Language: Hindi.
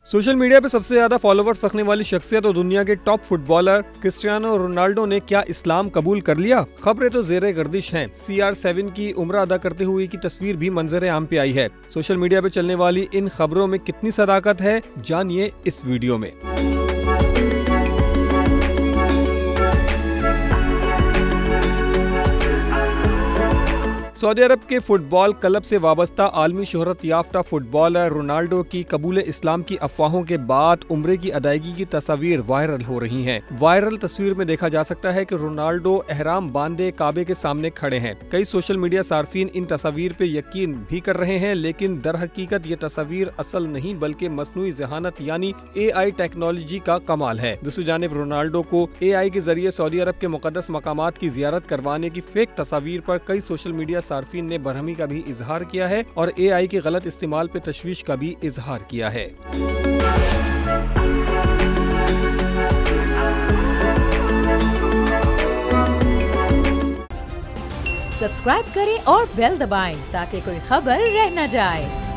सोशल मीडिया पे सबसे ज्यादा फॉलोवर्स रखने वाली शख्सियत और दुनिया के टॉप फुटबॉलर क्रिस्टियानो रोनाल्डो ने क्या इस्लाम कबूल कर लिया? खबरें तो जेरे गर्दिश हैं। CR7 की उम्र अदा करते हुए की तस्वीर भी मंजर आम पे आई है। सोशल मीडिया पे चलने वाली इन खबरों में कितनी सदाकत है, जानिए इस वीडियो में। सऊदी अरब के फुटबॉल क्लब से वाबस्ता आलमी शोहरत याफ्ता फुटबॉलर रोनाल्डो की कबूल इस्लाम की अफवाहों के बाद उम्रे की अदायगी की तस्वीर वायरल हो रही हैं। वायरल तस्वीर में देखा जा सकता है कि रोनाल्डो एहराम बांधे काबे के सामने खड़े हैं। कई सोशल मीडिया सार्फिन इन तस्वीर पे यकीन भी कर रहे हैं, लेकिन दर हकीकत ये तस्वीर असल नहीं बल्कि मसनूई ज़हानत यानी AI टेक्नोलॉजी का कमाल है। दूसरी जानिब रोनाल्डो को AI के जरिए सऊदी अरब के मुकद्दस मकामात की जियारत करवाने की फेक तस्वीर पर कई सोशल मीडिया सार्फिन ने बरहमी का भी इजहार किया है और AI के गलत इस्तेमाल पे तशवीश का भी इजहार किया है। सब्सक्राइब करें और बेल दबाएं ताकि कोई खबर रह न जाए।